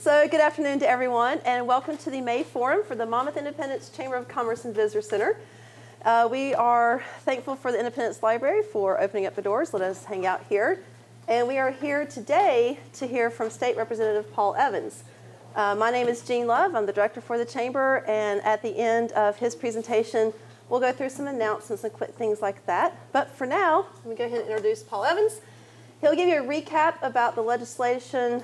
So good afternoon to everyone, and welcome to the May Forum for the Monmouth-Independence Chamber of Commerce and Visitor Center. We are thankful for the Independence Library for opening up the doors, let us hang out here. And we are here today to hear from State Representative Paul Evans. My name is Jean Love, I'm the director for the Chamber, and at the end of his presentation, we'll go through some announcements and quick things like that. But for now, let me go ahead and introduce Paul Evans. He'll give you a recap about the legislative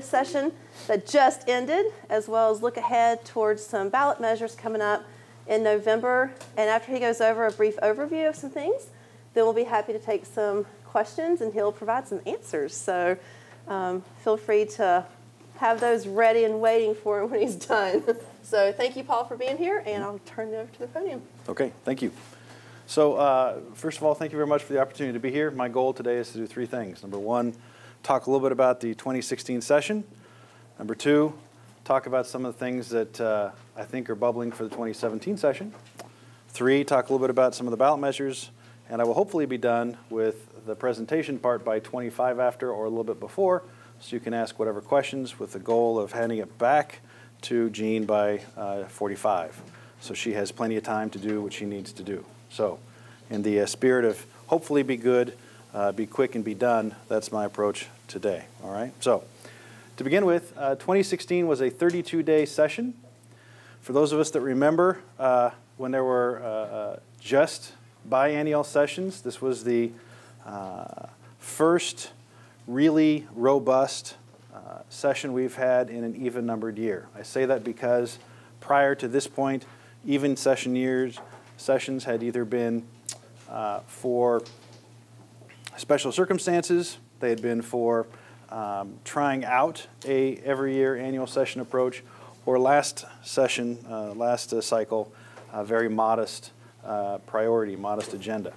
session that just ended, as well as look ahead towards some ballot measures coming up in November. And after he goes over a brief overview of some things, then we'll be happy to take some questions and he'll provide some answers. So feel free to have those ready and waiting for him when he's done. So thank you, Paul, for being here, and I'll turn it over to the podium. Okay, thank you. So first of all, thank you very much for the opportunity to be here. My goal today is to do three things. Number one, talk a little bit about the 2016 session. Number two, talk about some of the things that I think are bubbling for the 2017 session. Three, talk a little bit about some of the ballot measures. And I will hopefully be done with the presentation part by 25 after or a little bit before, so you can ask whatever questions with the goal of handing it back to Jean by 45. So she has plenty of time to do what she needs to do. So in the spirit of hopefully be good, be quick and be done, that's my approach today, all right? So to begin with, 2016 was a 32-day session. For those of us that remember when there were just biennial sessions, this was the first really robust session we've had in an even-numbered year. I say that because prior to this point, even sessions had either been for special circumstances, they had been for trying out a every year annual session approach, or last session, last cycle, very modest priority, modest agenda.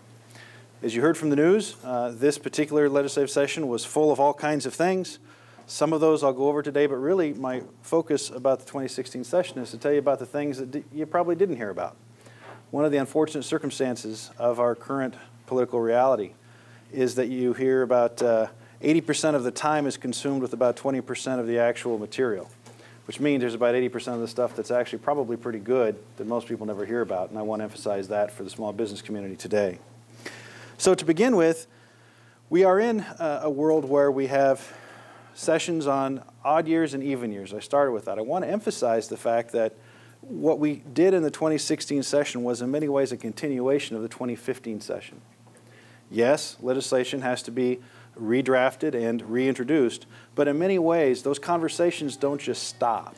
As you heard from the news, this particular legislative session was full of all kinds of things. Some of those I'll go over today, but really my focus about the 2016 session is to tell you about the things that you probably didn't hear about. One of the unfortunate circumstances of our current political reality is that you hear about 80% of the time is consumed with about 20% of the actual material, which means there's about 80% of the stuff that's actually probably pretty good that most people never hear about, and I want to emphasize that for the small business community today. So to begin with, we are in a world where we have sessions on odd years and even years. I started with that. I want to emphasize the fact that what we did in the 2016 session was in many ways a continuation of the 2015 session. Yes, legislation has to be redrafted and reintroduced, but in many ways those conversations don't just stop.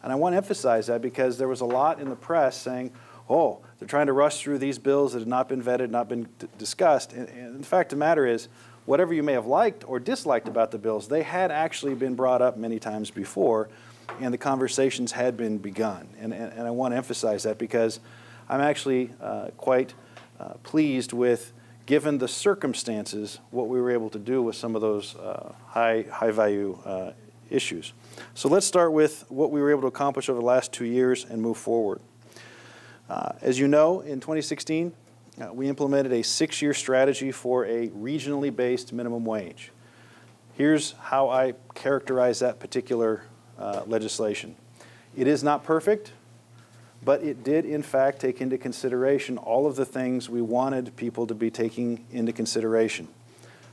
And I want to emphasize that because there was a lot in the press saying, oh, they're trying to rush through these bills that have not been vetted, not been discussed. And the fact of the matter is, whatever you may have liked or disliked about the bills, they had actually been brought up many times before, and the conversations had been begun. And I want to emphasize that because I'm actually quite pleased with, given the circumstances, what we were able to do with some of those high value issues. So let's start with what we were able to accomplish over the last 2 years and move forward. As you know, in 2016, we implemented a 6-year strategy for a regionally based minimum wage. Here's how I characterize that particular legislation. It is not perfect, but it did in fact take into consideration all of the things we wanted people to be taking into consideration.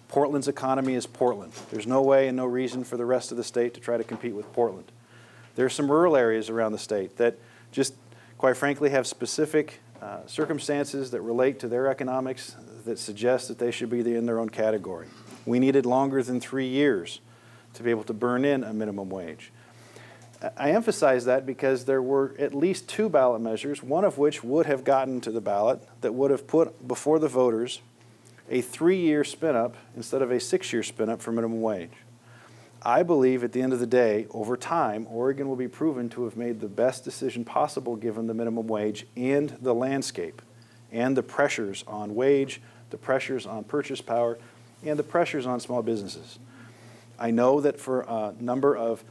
Portland's economy is Portland. There's no way and no reason for the rest of the state to try to compete with Portland. There are some rural areas around the state that just, quite frankly, have specific circumstances that relate to their economics that suggest that they should be in their own category. We needed longer than 3 years to be able to burn in a minimum wage. I emphasize that because there were at least 2 ballot measures, one of which would have gotten to the ballot that would have put before the voters a 3-year spin-up instead of a 6-year spin-up for minimum wage. I believe at the end of the day, over time, Oregon will be proven to have made the best decision possible given the minimum wage and the landscape and the pressures on wage, the pressures on purchase power, and the pressures on small businesses. I know that for a number of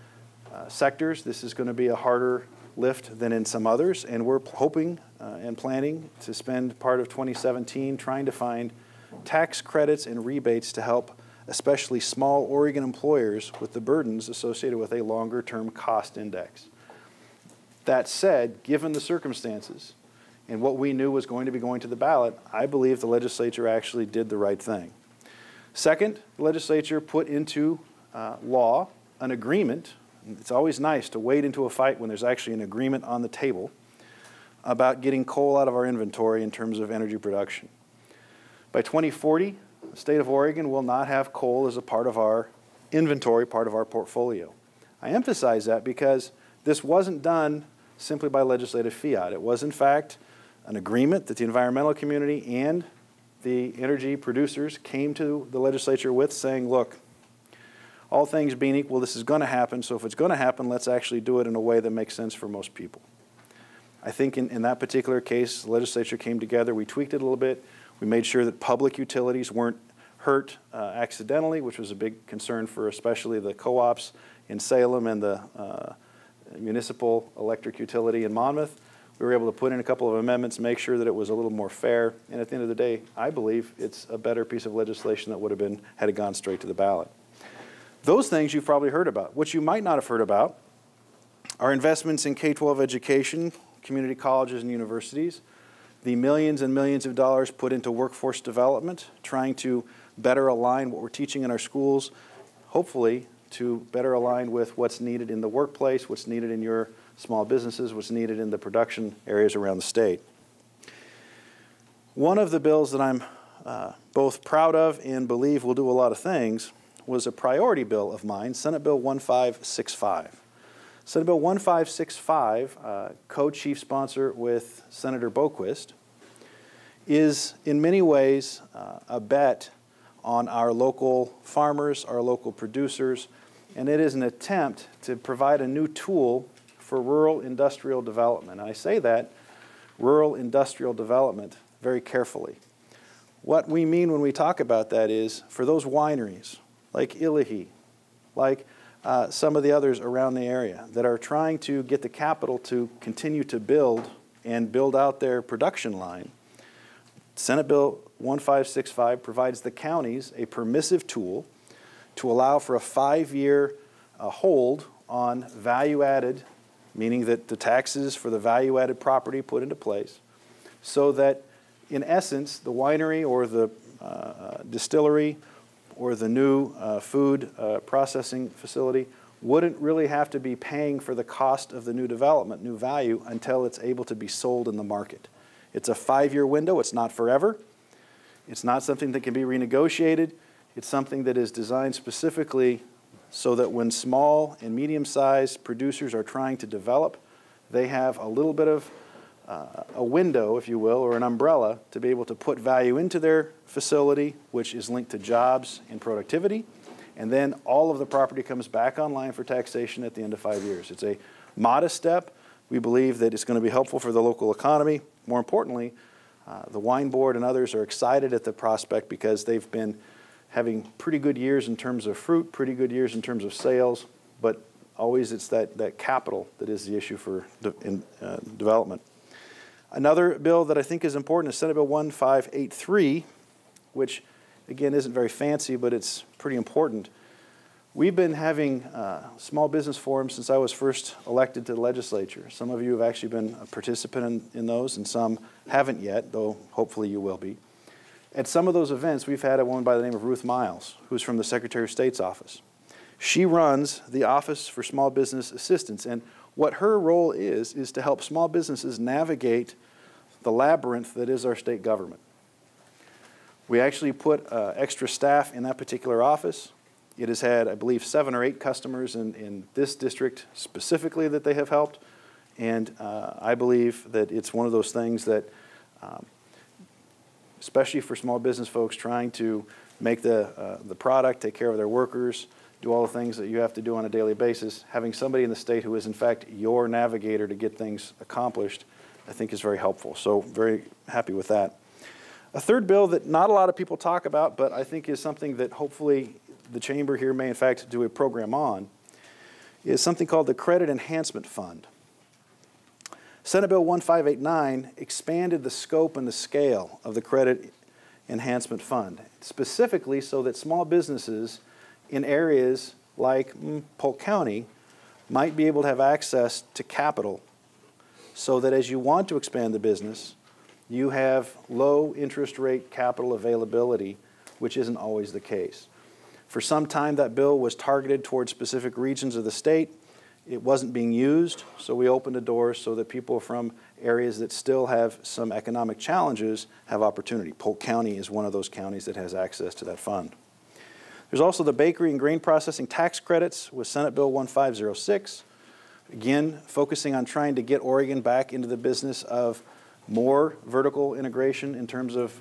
sectors, this is going to be a harder lift than in some others, and we're hoping and planning to spend part of 2017 trying to find tax credits and rebates to help especially small Oregon employers, with the burdens associated with a longer-term cost index. That said, given the circumstances and what we knew was going to be going to the ballot, I believe the legislature actually did the right thing. Second, the legislature put into law an agreement. It's always nice to wade into a fight when there's actually an agreement on the table about getting coal out of our inventory in terms of energy production. By 2040, the state of Oregon will not have coal as a part of our inventory, part of our portfolio. I emphasize that because this wasn't done simply by legislative fiat. It was, in fact, an agreement that the environmental community and the energy producers came to the legislature with, saying, look, all things being equal, this is going to happen, so if it's going to happen, let's actually do it in a way that makes sense for most people. I think in that particular case, the legislature came together, we tweaked it a little bit, we made sure that public utilities weren't hurt accidentally, which was a big concern for especially the co-ops in Salem and the municipal electric utility in Monmouth. We were able to put in a couple of amendments, make sure that it was a little more fair, and at the end of the day, I believe it's a better piece of legislation that would have been, had it gone straight to the ballot. Those things you've probably heard about. What you might not have heard about are investments in K-12 education, community colleges and universities, the millions and millions of dollars put into workforce development, trying to better align what we're teaching in our schools, hopefully to better align with what's needed in the workplace, what's needed in your small businesses, what's needed in the production areas around the state. One of the bills that I'm both proud of and believe will do a lot of things was a priority bill of mine, Senate Bill 1565. Senate Bill 1565, co-chief sponsor with Senator Boquist, is in many ways a bet on our local farmers, our local producers, and it is an attempt to provide a new tool for rural industrial development. And I say that, rural industrial development, very carefully. What we mean when we talk about that is for those wineries, like Illahee, like some of the others around the area that are trying to get the capital to continue to build and build out their production line, Senate Bill 1565 provides the counties a permissive tool to allow for a 5-year hold on value-added, meaning that the taxes for the value-added property put into place, so that in essence the winery or the distillery or the new food processing facility wouldn't really have to be paying for the cost of the new development, new value, until it's able to be sold in the market. It's a 5-year window. It's not forever. It's not something that can be renegotiated. It's something that is designed specifically so that when small and medium-sized producers are trying to develop, they have a little bit of a window, if you will, or an umbrella to be able to put value into their facility, which is linked to jobs and productivity, and then all of the property comes back online for taxation at the end of 5 years. It's a modest step. We believe that it's going to be helpful for the local economy. More importantly, the wine board and others are excited at the prospect because they've been having pretty good years in terms of fruit, pretty good years in terms of sales, but always it's that capital that is the issue for development. Another bill that I think is important is Senate Bill 1583, which again isn't very fancy, but it's pretty important. We've been having small business forums since I was first elected to the legislature. Some of you have actually been a participant in those, and some haven't yet, though hopefully you will be. At some of those events, we've had a woman by the name of Ruth Miles, who's from the Secretary of State's office. She runs the Office for Small Business Assistance, and what her role is to help small businesses navigate the labyrinth that is our state government. We actually put extra staff in that particular office. It has had, I believe, 7 or 8 customers in this district specifically that they have helped, and I believe that it's one of those things that, especially for small business folks trying to make the product, take care of their workers, do all the things that you have to do on a daily basis, having somebody in the state who is in fact your navigator to get things accomplished, I think is very helpful. So very happy with that. A third bill that not a lot of people talk about, but I think is something that hopefully the chamber here may in fact do a program on, is something called the Credit Enhancement Fund. Senate Bill 1589 expanded the scope and the scale of the Credit Enhancement Fund, specifically so that small businesses in areas like Polk County might be able to have access to capital so that as you want to expand the business, you have low interest rate capital availability, which isn't always the case. For some time, that bill was targeted towards specific regions of the state. It wasn't being used, so we opened the doors so that people from areas that still have some economic challenges have opportunity. Polk County is one of those counties that has access to that fund. There's also the bakery and grain processing tax credits with Senate Bill 1506. Again, focusing on trying to get Oregon back into the business of more vertical integration in terms of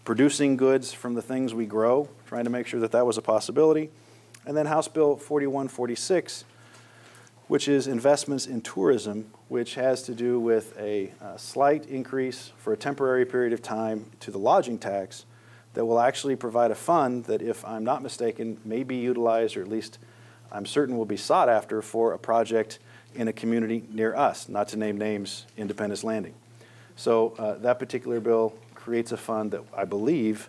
producing goods from the things we grow, trying to make sure that that was a possibility. And then House Bill 4146, which is investments in tourism, which has to do with a slight increase for a temporary period of time to the lodging tax that will actually provide a fund that, if I'm not mistaken, may be utilized, or at least I'm certain will be sought after for a project in a community near us, not to name names, Independence Landing. So that particular bill creates a fund that I believe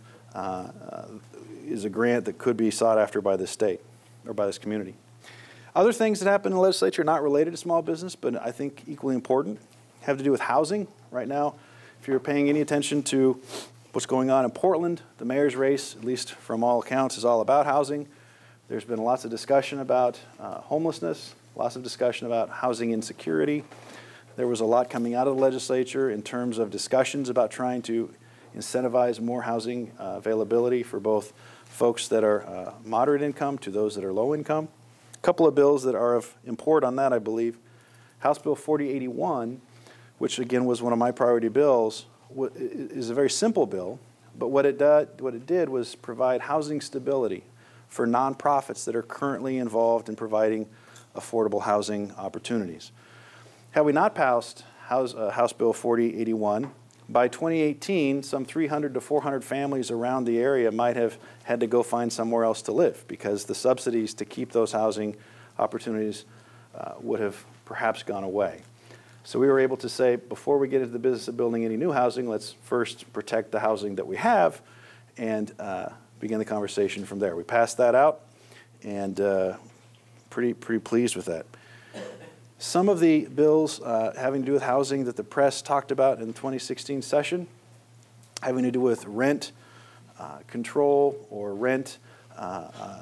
is a grant that could be sought after by this state or by this community. Other things that happen in the legislature not related to small business, but I think equally important, have to do with housing. Right now, if you're paying any attention to what's going on in Portland, the mayor's race, at least from all accounts, is all about housing. There's been lots of discussion about homelessness, lots of discussion about housing insecurity. There was a lot coming out of the legislature in terms of discussions about trying to incentivize more housing availability for both folks that are moderate income to those that are low income. A couple of bills that are of import on that, I believe. House Bill 4081, which again was one of my priority bills, is a very simple bill, but what it did was provide housing stability for nonprofits that are currently involved in providing affordable housing opportunities. Had we not passed House Bill 4081, by 2018, some 300 to 400 families around the area might have had to go find somewhere else to live because the subsidies to keep those housing opportunities would have perhaps gone away. So we were able to say, before we get into the business of building any new housing, let's first protect the housing that we have and begin the conversation from there. We passed that out, and pretty pleased with that. Some of the bills having to do with housing that the press talked about in the 2016 session, having to do with rent control or rent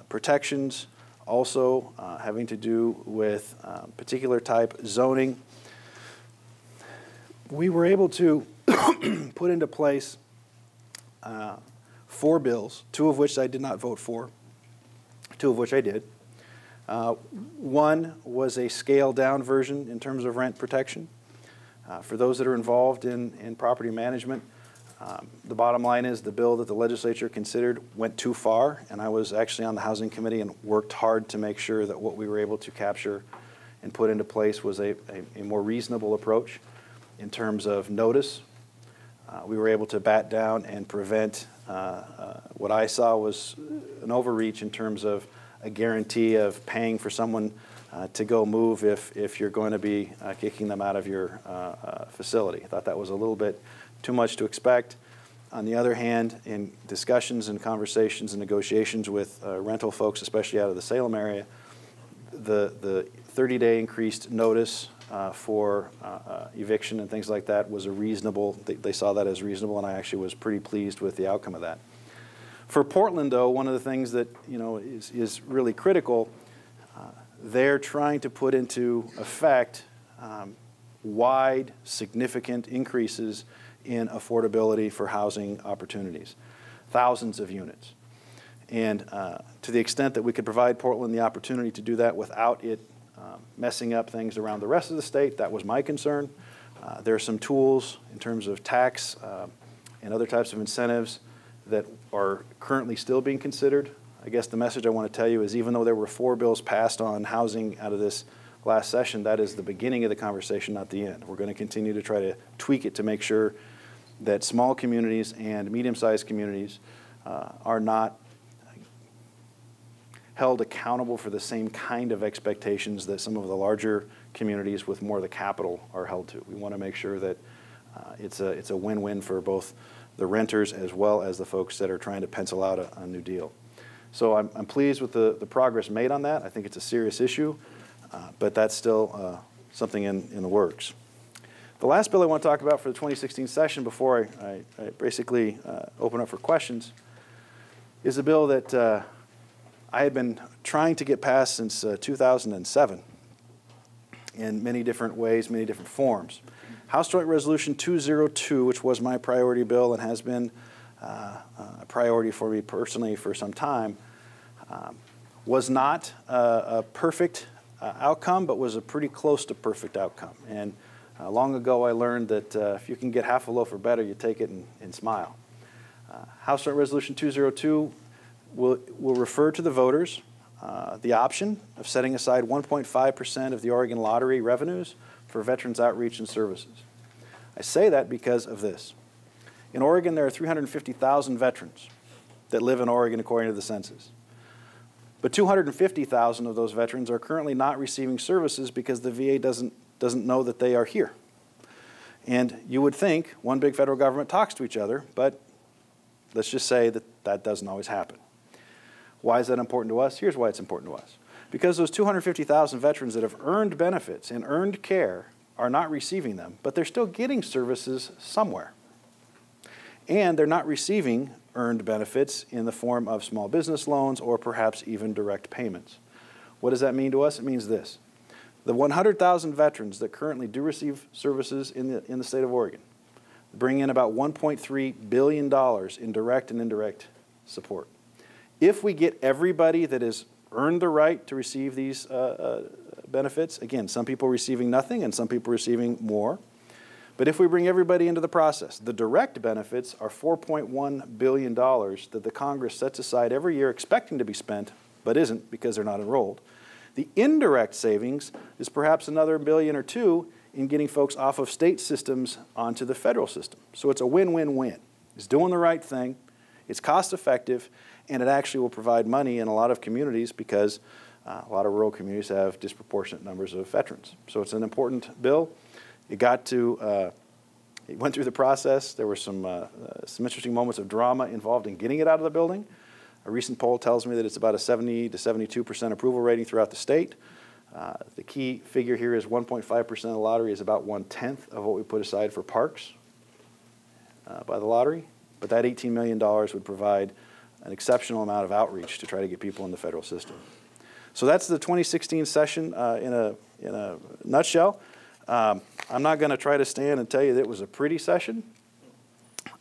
protections, also having to do with particular type zoning. We were able to put into place 4 bills, 2 of which I did not vote for, 2 of which I did. One was a scaled-down version in terms of rent protection. For those that are involved in property management, the bottom line is the bill that the legislature considered went too far, and I was actually on the Housing Committee and worked hard to make sure that what we were able to capture and put into place was a more reasonable approach in terms of notice. We were able to bat down and prevent what I saw was an overreach in terms of a guarantee of paying for someone to go move if you're going to be kicking them out of your facility. I thought that was a little bit too much to expect. On the other hand, in discussions and conversations and negotiations with rental folks, especially out of the Salem area, the 30-day increased notice for eviction and things like that was a reasonable, they saw that as reasonable, and I actually was pretty pleased with the outcome of that. For Portland, though, one of the things that is really critical, they're trying to put into effect wide, significant increases in affordability for housing opportunities, thousands of units. And to the extent that we could provide Portland the opportunity to do that without it messing up things around the rest of the state, that was my concern. There are some tools in terms of tax and other types of incentives that are currently still being considered. I guess the message I want to tell you is, even though there were 4 bills passed on housing out of this last session, that is the beginning of the conversation, not the end. We're going to continue to try to tweak it to make sure that small communities and medium-sized communities are not held accountable for the same kind of expectations that some of the larger communities with more of the capital are held to. We want to make sure that it's a win-win for both the renters as well as the folks that are trying to pencil out a new deal. So I'm pleased with the progress made on that. I think it's a serious issue, but that's still something in the works. The last bill I want to talk about for the 2016 session before I basically open up for questions is a bill that I had been trying to get passed since 2007 in many different ways, many different forms. House Joint Resolution 202, which was my priority bill and has been a priority for me personally for some time, was not a perfect outcome, but was a pretty close to perfect outcome. And long ago I learned that if you can get half a loaf or better, you take it and smile. House Joint Resolution 202 will refer to the voters the option of setting aside 1.5% of the Oregon Lottery revenues for veterans outreach and services. I say that because of this. In Oregon, there are 350,000 veterans that live in Oregon according to the census. But 250,000 of those veterans are currently not receiving services because the VA doesn't know that they are here. And you would think one big federal government talks to each other, but let's just say that that doesn't always happen. Why is that important to us? Here's why it's important to us. Because those 250,000 veterans that have earned benefits and earned care are not receiving them, but they're still getting services somewhere. And they're not receiving earned benefits in the form of small business loans or perhaps even direct payments. What does that mean to us? It means this. The 100,000 veterans that currently do receive services in the state of Oregon bring in about $1.3 billion in direct and indirect support. If we get everybody that has earned the right to receive these benefits, again, some people receiving nothing and some people receiving more, but if we bring everybody into the process, the direct benefits are $4.1 billion that the Congress sets aside every year expecting to be spent, but isn't because they're not enrolled. The indirect savings is perhaps another billion or two in getting folks off of state systems onto the federal system. So it's a win-win-win. It's doing the right thing, it's cost-effective, and it actually will provide money in a lot of communities because a lot of rural communities have disproportionate numbers of veterans. So it's an important bill. It went through the process. There were some interesting moments of drama involved in getting it out of the building. A recent poll tells me that it's about a 70 to 72% approval rating throughout the state. The key figure here is 1.5% of the lottery is about 1/10 of what we put aside for parks by the lottery. But that $18 million would provide an exceptional amount of outreach to try to get people in the federal system. So that's the 2016 session in a nutshell. I'm not going to try to stand and tell you that it was a pretty session.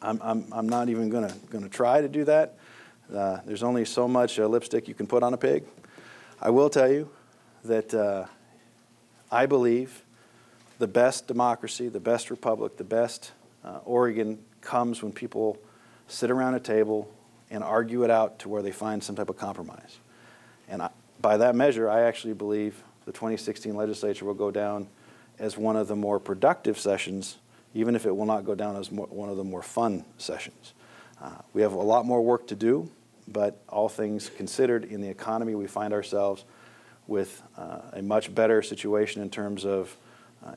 I'm not even going to try to do that. There's only so much lipstick you can put on a pig. I will tell you that I believe the best democracy, the best republic, the best Oregon comes when people sit around a table and argue it out to where they find some type of compromise. And by that measure, I actually believe the 2016 legislature will go down as one of the more productive sessions, even if it will not go down as one of the more fun sessions. We have a lot more work to do, but all things considered, in the economy we find ourselves with a much better situation in terms of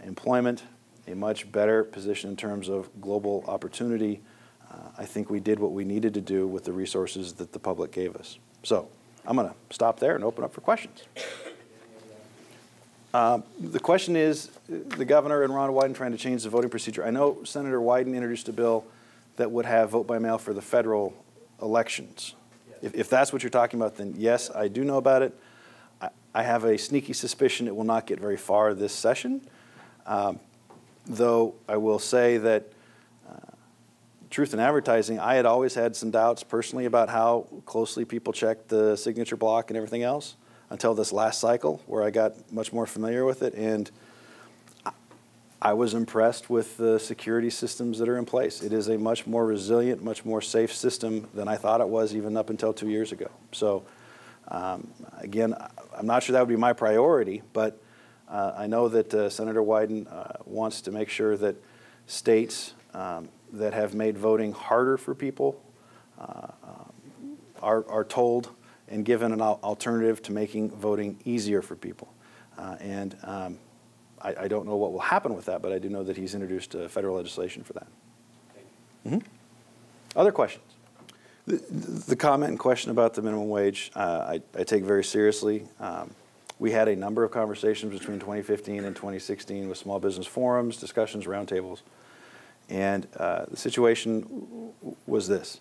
employment, a much better position in terms of global opportunity. I think we did what we needed to do with the resources that the public gave us. So I'm going to stop there and open up for questions. The question is, the governor and Ron Wyden trying to change the voting procedure. I know Senator Wyden introduced a bill that would have vote by mail for the federal elections. Yes. If that's what you're talking about, then yes, I do know about it. I have a sneaky suspicion it will not get very far this session, though I will say that truth in advertising, I had always had some doubts personally about how closely people checked the signature block and everything else until this last cycle where I got much more familiar with it, and I was impressed with the security systems that are in place. It is a much more resilient, much more safe system than I thought it was even up until 2 years ago. So again, I'm not sure that would be my priority, but I know that Senator Wyden wants to make sure that states that have made voting harder for people are told and given an alternative to making voting easier for people. I don't know what will happen with that, but I do know that he's introduced federal legislation for that. Mm-hmm. Other questions? The comment and question about the minimum wage, I take very seriously. We had a number of conversations between 2015 and 2016 with small business forums, discussions, roundtables, and the situation was this.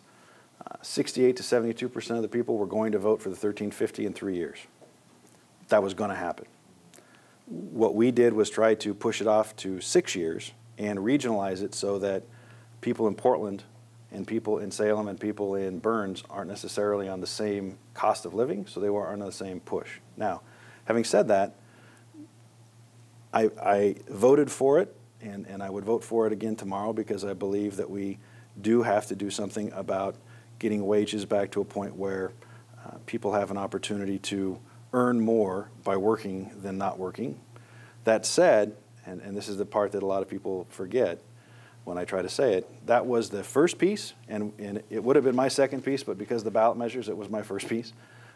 68 to 72% of the people were going to vote for the $13.50 in 3 years. That was going to happen. What we did was try to push it off to 6 years and regionalize it so that people in Portland and people in Salem and people in Burns aren't necessarily on the same cost of living, so they aren't on the same push. Now, having said that, I voted for it, and I would vote for it again tomorrow because I believe that we do have to do something about getting wages back to a point where people have an opportunity to earn more by working than not working. That said, and this is the part that a lot of people forget when I try to say it, that was the first piece, and it would have been my second piece, but because of the ballot measures, it was my first piece.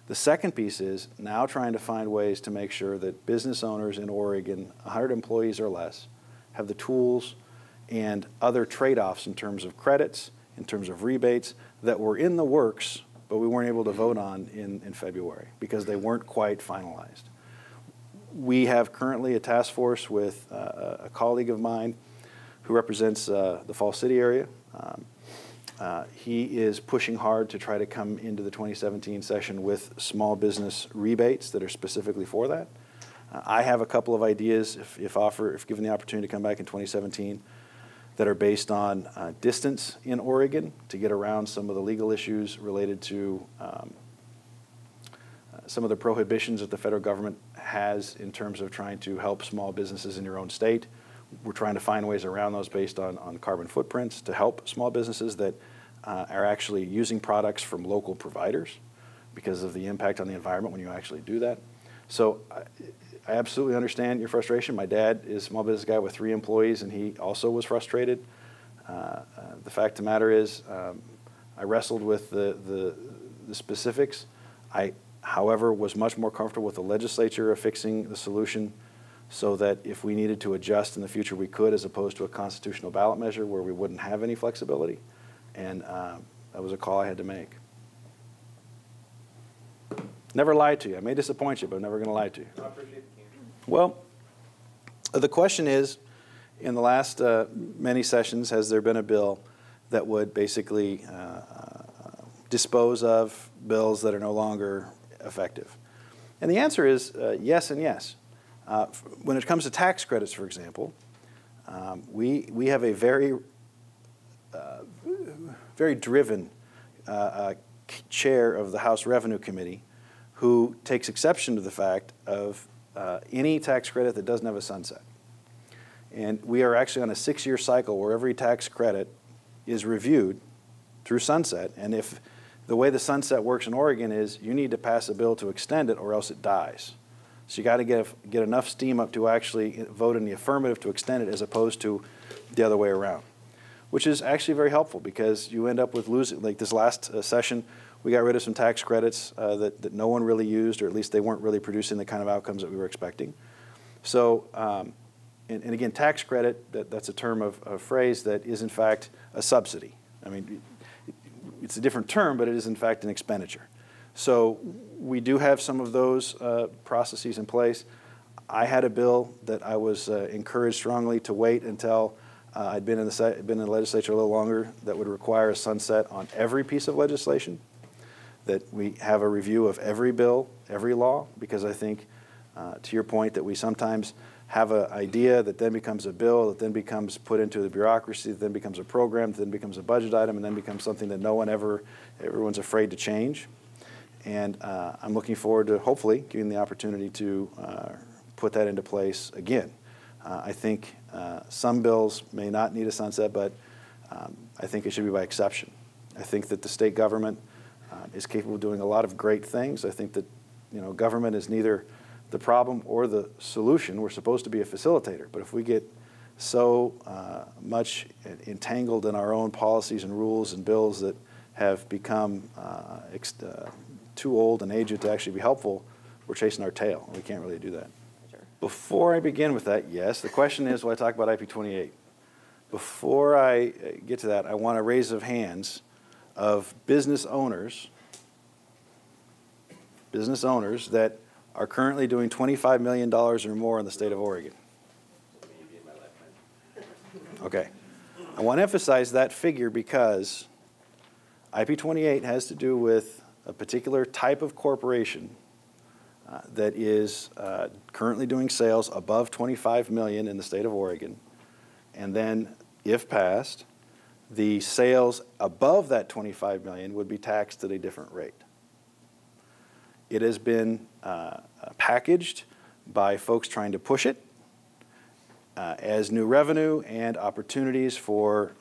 The second piece is now trying to find ways to make sure that business owners in Oregon, 100 employees or less, have the tools and other trade-offs in terms of credits, in terms of rebates, that were in the works, but we weren't able to vote on in February because they weren't quite finalized. We have currently a task force with a colleague of mine who represents the Falls City area. He is pushing hard to try to come into the 2017 session with small business rebates that are specifically for that. I have a couple of ideas, if given the opportunity to come back in 2017, that are based on distance in Oregon to get around some of the legal issues related to some of the prohibitions that the federal government has in terms of trying to help small businesses in your own state. We're trying to find ways around those based on carbon footprints to help small businesses that are actually using products from local providers because of the impact on the environment when you actually do that. So I absolutely understand your frustration. My dad is a small business guy with 3 employees, and he also was frustrated. The fact of the matter is, I wrestled with the specifics. I, however, was much more comfortable with the legislature affixing the solution so that if we needed to adjust in the future, we could, as opposed to a constitutional ballot measure where we wouldn't have any flexibility. And that was a call I had to make. Never lied to you. I may disappoint you, but I'm never going to lie to you. I appreciate the candor. Well, the question is, in the last many sessions, has there been a bill that would basically dispose of bills that are no longer effective? And the answer is yes and yes. When it comes to tax credits, for example, we have a very driven chair of the House Revenue Committee who takes exception to the fact of any tax credit that doesn't have a sunset. And we are actually on a 6-year cycle where every tax credit is reviewed through sunset. And if the way the sunset works in Oregon is you need to pass a bill to extend it or else it dies. So you got to get enough steam up to actually vote in the affirmative to extend it as opposed to the other way around, which is actually very helpful because you end up with losing, like this last session, we got rid of some tax credits that no one really used, or at least they weren't really producing the kind of outcomes that we were expecting. So, and again, tax credit, that's a term of phrase that is in fact a subsidy. I mean, it's a different term, but it is in fact an expenditure. So we do have some of those processes in place. I had a bill that I was encouraged strongly to wait until I'd been in the legislature a little longer that would require a sunset on every piece of legislation, that we have a review of every bill, every law, because I think, to your point, that we sometimes have an idea that then becomes a bill, that then becomes put into the bureaucracy, that then becomes a program, that then becomes a budget item, and then becomes something that everyone's afraid to change. And I'm looking forward to hopefully giving the opportunity to put that into place again. I think some bills may not need a sunset, but I think it should be by exception. I think that the state government is capable of doing a lot of great things. I think that government is neither the problem or the solution. We're supposed to be a facilitator, but if we get so much entangled in our own policies and rules and bills that have become too old and aged to actually be helpful, we're chasing our tail. We can't really do that. Sure. Before I begin with that, yes, the question is, will I talk about IP 28? Before I get to that, I want a raise of hands of business owners that are currently doing $25 million or more in the state of Oregon. Okay. I want to emphasize that figure because IP28 has to do with a particular type of corporation that is currently doing sales above $25 million in the state of Oregon. And then, if passed, the sales above that $25 million would be taxed at a different rate. It has been packaged by folks trying to push it as new revenue and opportunities for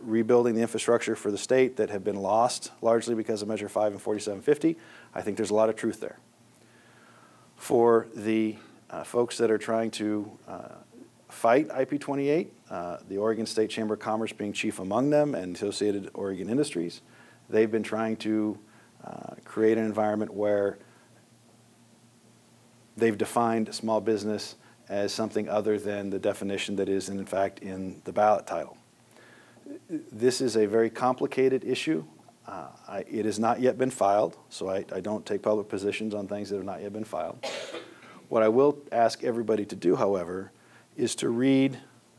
rebuilding the infrastructure for the state that have been lost largely because of Measure 5 and 4750. I think there's a lot of truth there. For the folks that are trying to fight IP28, the Oregon State Chamber of Commerce being chief among them and Associated Oregon Industries, they've been trying to create an environment where they've defined small business as something other than the definition that is in fact in the ballot title. This is a very complicated issue. It has not yet been filed, so I don't take public positions on things that have not yet been filed. What I will ask everybody to do, however, is to read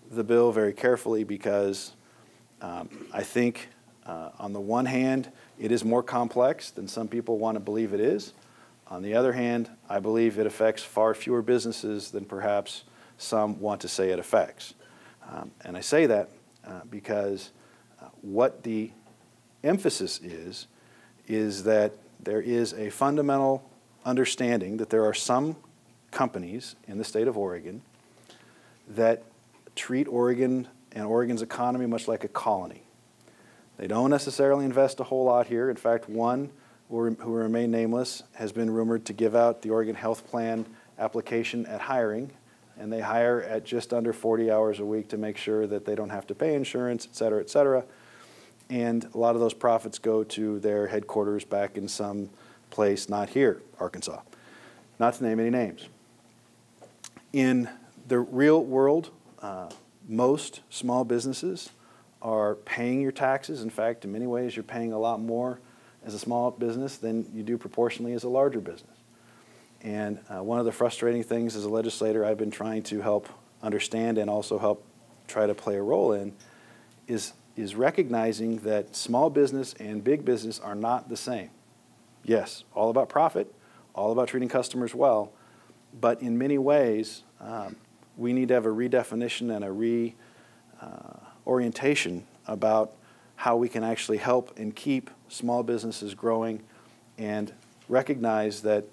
the bill very carefully because I think on the one hand, it is more complex than some people want to believe it is. On the other hand, I believe it affects far fewer businesses than perhaps some want to say it affects. And I say that because what the emphasis is that there is a fundamental understanding that there are some companies in the state of Oregon that treat Oregon and Oregon's economy much like a colony. They don't necessarily invest a whole lot here. In fact, one who will remain nameless has been rumored to give out the Oregon Health Plan application at hiring, and they hire at just under 40 hours a week to make sure that they don't have to pay insurance, et cetera, et cetera. And a lot of those profits go to their headquarters back in some place not here, Arkansas. Not to name any names. In the real world, most small businesses are paying your taxes. In fact, in many ways, you're paying a lot more as a small business than you do proportionally as a larger business. And one of the frustrating things as a legislator I've been trying to help understand and also help try to play a role in is recognizing that small business and big business are not the same. Yes, all about profit, all about treating customers well, but in many ways, we need to have a redefinition and a reorientation about how we can actually help and keep small businesses growing and recognize that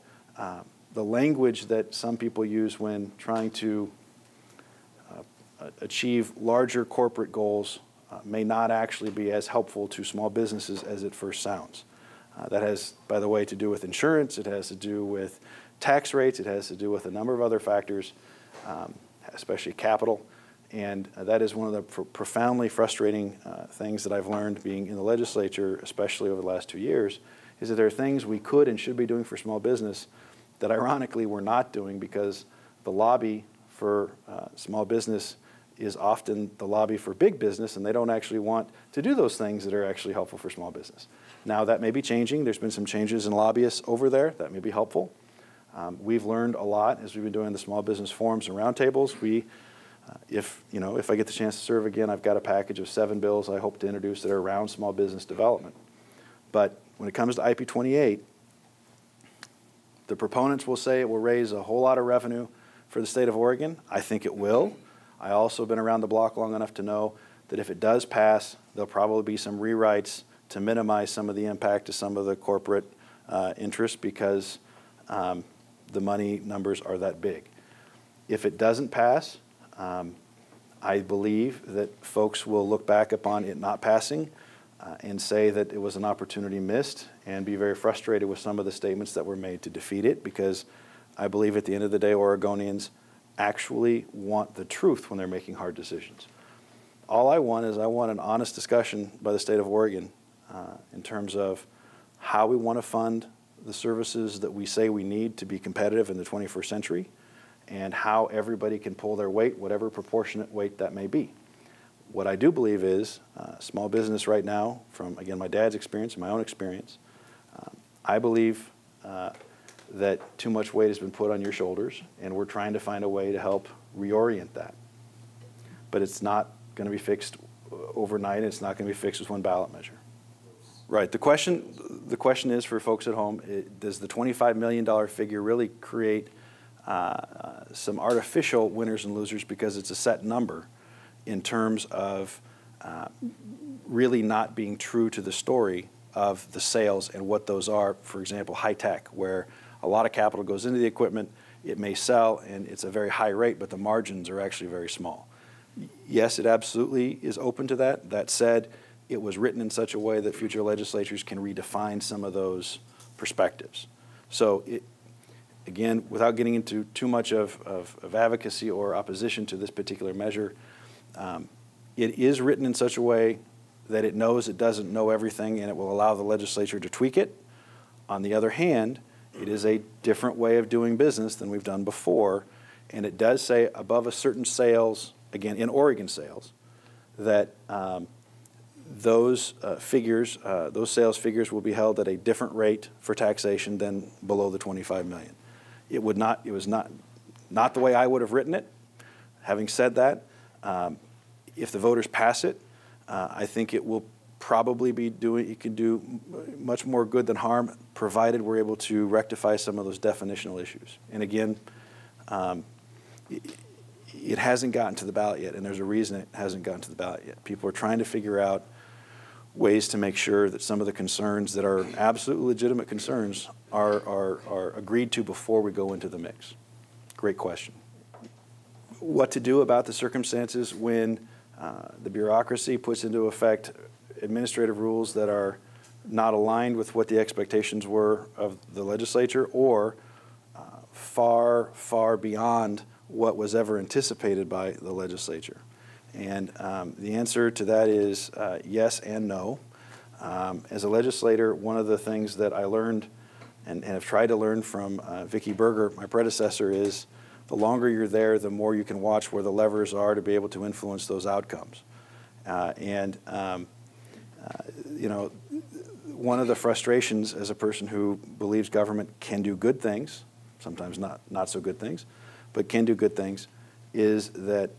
the language that some people use when trying to achieve larger corporate goals may not actually be as helpful to small businesses as it first sounds. That has, by the way, to do with insurance, it has to do with tax rates, it has to do with a number of other factors, especially capital. And that is one of the profoundly frustrating things that I've learned being in the legislature, especially over the last 2 years, is that there are things we could and should be doing for small business that ironically we're not doing because the lobby for small business is often the lobby for big business, and they don't actually want to do those things that are actually helpful for small business. Now, that may be changing. There's been some changes in lobbyists over there. That may be helpful. We've learned a lot as we've been doing the small business forums and roundtables. If I get the chance to serve again, I've got a package of 7 bills I hope to introduce that are around small business development. But when it comes to IP28, the proponents will say it will raise a whole lot of revenue for the state of Oregon. I think it will. I also have been around the block long enough to know that if it does pass, there'll probably be some rewrites to minimize some of the impact to some of the corporate interests because the money numbers are that big. If it doesn't pass, I believe that folks will look back upon it not passing and say that it was an opportunity missed and be very frustrated with some of the statements that were made to defeat it because I believe at the end of the day, Oregonians actually want the truth when they're making hard decisions. All I want is an honest discussion by the state of Oregon in terms of how we want to fund the services that we say we need to be competitive in the 21st century and how everybody can pull their weight, whatever proportionate weight that may be. What I do believe is small business right now, from, again, my dad's experience and my own experience, I believe that too much weight has been put on your shoulders, and we're trying to find a way to help reorient that. But it's not going to be fixed overnight, and it's not going to be fixed with one ballot measure. Right. The question is for folks at home, does the $25 million figure really create some artificial winners and losers because it's a set number in terms of really not being true to the story of the sales and what those are? For example, high tech, where a lot of capital goes into the equipment, it may sell and it's a very high rate, but the margins are actually very small. Yes, it absolutely is open to that. That said, it was written in such a way that future legislatures can redefine some of those perspectives. So again, without getting into too much of advocacy or opposition to this particular measure, it is written in such a way that it knows it doesn't know everything, and it will allow the legislature to tweak it. On the other hand, it is a different way of doing business than we've done before, and it does say above a certain sales, again, in Oregon sales, that those sales figures will be held at a different rate for taxation than below the 25 million. It was not the way I would have written it. Having said that, if the voters pass it, I think it will probably be it can do much more good than harm, provided we're able to rectify some of those definitional issues. And again, it hasn't gotten to the ballot yet, and there's a reason it hasn't gotten to the ballot yet. People are trying to figure out ways to make sure that some of the concerns that are absolutely legitimate concerns are agreed to before we go into the mix. Great question. What to do about the circumstances when the bureaucracy puts into effect administrative rules that are not aligned with what the expectations were of the legislature, or far, far beyond what was ever anticipated by the legislature. And the answer to that is yes and no. As a legislator, one of the things that I learned and have tried to learn from Vicki Berger, my predecessor, is the longer you're there, the more you can watch where the levers are to be able to influence those outcomes. You know, one of the frustrations as a person who believes government can do good things, sometimes not so good things, but can do good things, is that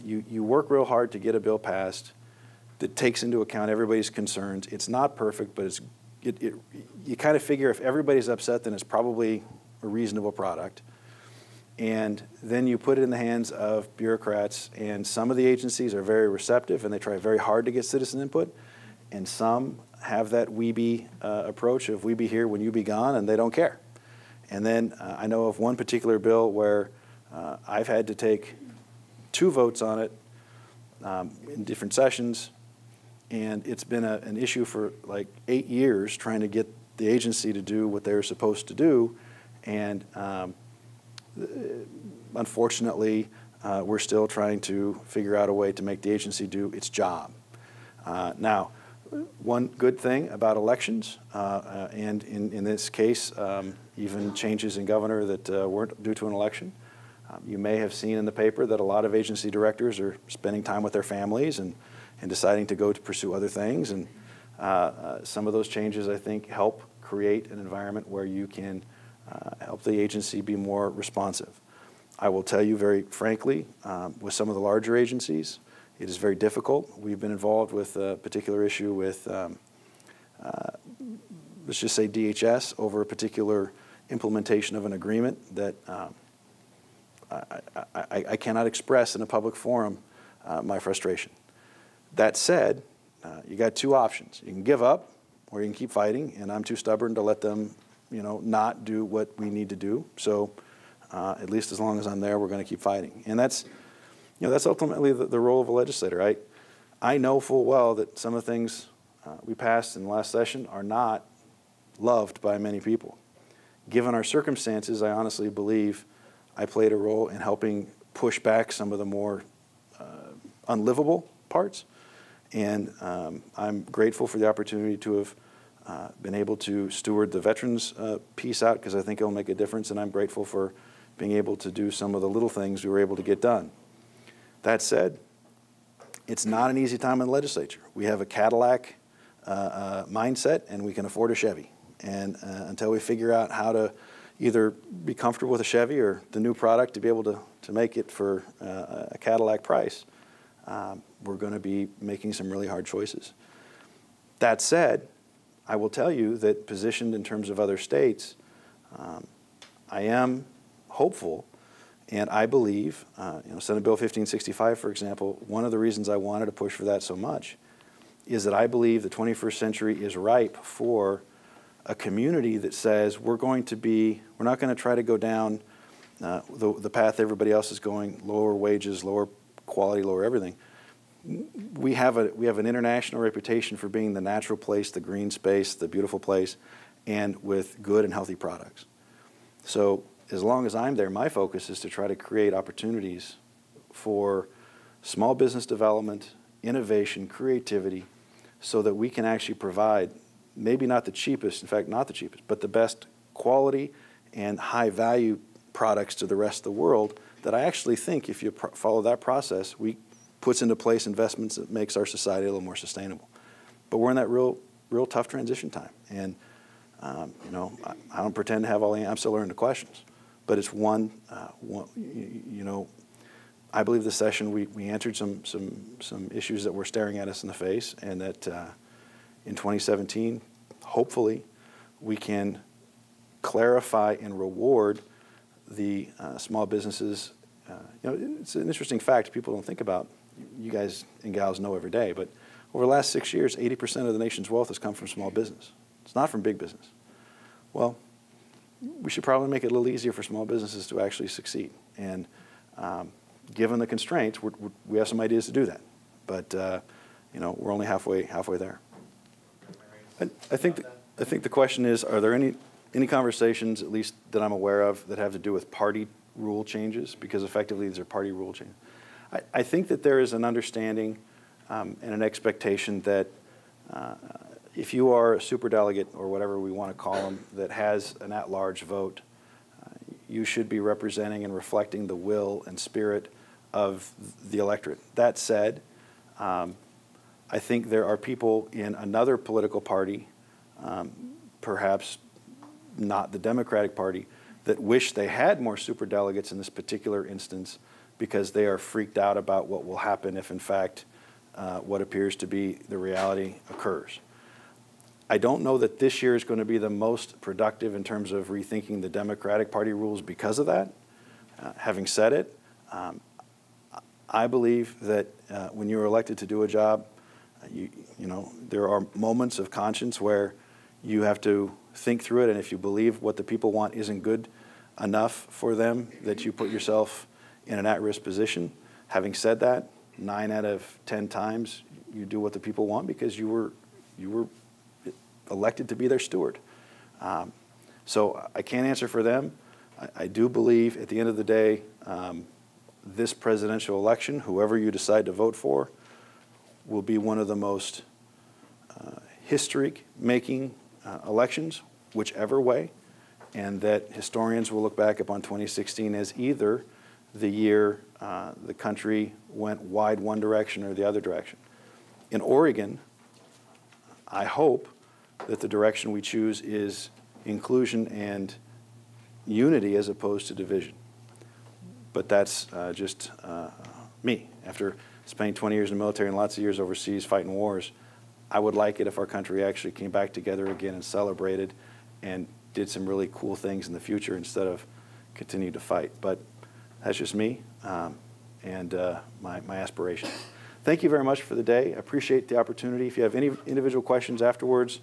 you work real hard to get a bill passed that takes into account everybody's concerns. It's not perfect, but you kind of figure if everybody's upset, then it's probably a reasonable product. And then you put it in the hands of bureaucrats, and some of the agencies are very receptive and they try very hard to get citizen input, and some have that we be approach of we be here when you be gone, and they don't care. And then I know of one particular bill where I've had to take 2 votes on it in different sessions, and it's been an issue for like 8 years trying to get the agency to do what they're supposed to do, and unfortunately we're still trying to figure out a way to make the agency do its job. Now, one good thing about elections, and in this case, even changes in governor that weren't due to an election, you may have seen in the paper that a lot of agency directors are spending time with their families and deciding to go to pursue other things. And some of those changes, I think, help create an environment where you can help the agency be more responsive. I will tell you very frankly, with some of the larger agencies, it is very difficult. We've been involved with a particular issue with, let's just say DHS, over a particular implementation of an agreement that I cannot express in a public forum my frustration. That said, you got 2 options. You can give up, or you can keep fighting, and I'm too stubborn to let them, you know, not do what we need to do. So at least as long as I'm there, we're going to keep fighting. And that's, you know, that's ultimately the role of a legislator. I know full well that some of the things we passed in the last session are not loved by many people. Given our circumstances, I honestly believe I played a role in helping push back some of the more unlivable parts. And I'm grateful for the opportunity to have been able to steward the veterans piece out, because I think it'll make a difference, and I'm grateful for being able to do some of the little things we were able to get done. That said, It's not an easy time in the legislature. We have a Cadillac mindset, and we can afford a Chevy. And until we figure out how to either be comfortable with a Chevy or the new product to be able to make it for a Cadillac price, we're going to be making some really hard choices. That said, I will tell you that positioned in terms of other states, I am hopeful, and I believe, Senate Bill 1565, for example, one of the reasons I wanted to push for that so much is that I believe the 21st century is ripe for a community that says we're not going to try to go down the path everybody else is going, lower wages, lower quality, lower everything. We have an international reputation for being the natural place, the green space, the beautiful place, and with good and healthy products. So as long as I'm there, my focus is to try to create opportunities for small business development, innovation, creativity, so that we can actually provide maybe not the cheapest, in fact not the cheapest, but the best quality and high value products to the rest of the world that I actually think if you follow that process, puts into place investments that makes our society a little more sustainable. But we're in that real tough transition time. And I don't pretend to have all the answers. I'm still learning the questions. But it's I believe this session we answered some issues that were staring at us in the face, and that in 2017, hopefully, we can clarify and reward the small businesses. It's an interesting fact people don't think about. You guys and gals know every day, but over the last 6 years, 80% of the nation's wealth has come from small business. It's not from big business. Well, we should probably make it a little easier for small businesses to actually succeed. And given the constraints, we have some ideas to do that. But we're only halfway there. I think the question is, are there any conversations, at least that I'm aware of, that have to do with party rule changes? Because effectively these are party rule changes. I think that there is an understanding and an expectation that if you are a superdelegate, or whatever we want to call them, that has an at-large vote, you should be representing and reflecting the will and spirit of the electorate. That said, I think there are people in another political party, perhaps not the Democratic Party, that wish they had more superdelegates in this particular instance, because they are freaked out about what will happen if, in fact, what appears to be the reality occurs. I don't know that this year is going to be the most productive in terms of rethinking the Democratic Party rules because of that. Having said it, I believe that when you're elected to do a job, there are moments of conscience where you have to think through it, and if you believe what the people want isn't good enough for them, that you put yourself in an at-risk position. Having said that, 9 out of 10 times you do what the people want because you were elected to be their steward. So I can't answer for them. I do believe at the end of the day, this presidential election, whoever you decide to vote for, will be one of the most history-making elections, whichever way, and that historians will look back upon 2016 as either the year the country went wide one direction or the other direction. In Oregon, I hope that the direction we choose is inclusion and unity as opposed to division. But that's just me. After spending 20 years in the military and lots of years overseas fighting wars, I would like it if our country actually came back together again and celebrated and did some really cool things in the future instead of continue to fight. But that's just me and my aspiration. Thank you very much for the day. I appreciate the opportunity. If you have any individual questions afterwards,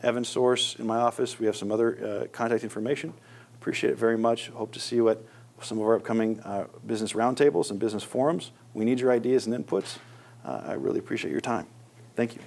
Evan Source in my office. We have some other contact information. Appreciate it very much. Hope to see you at some of our upcoming business roundtables and business forums. We need your ideas and inputs. I really appreciate your time. Thank you.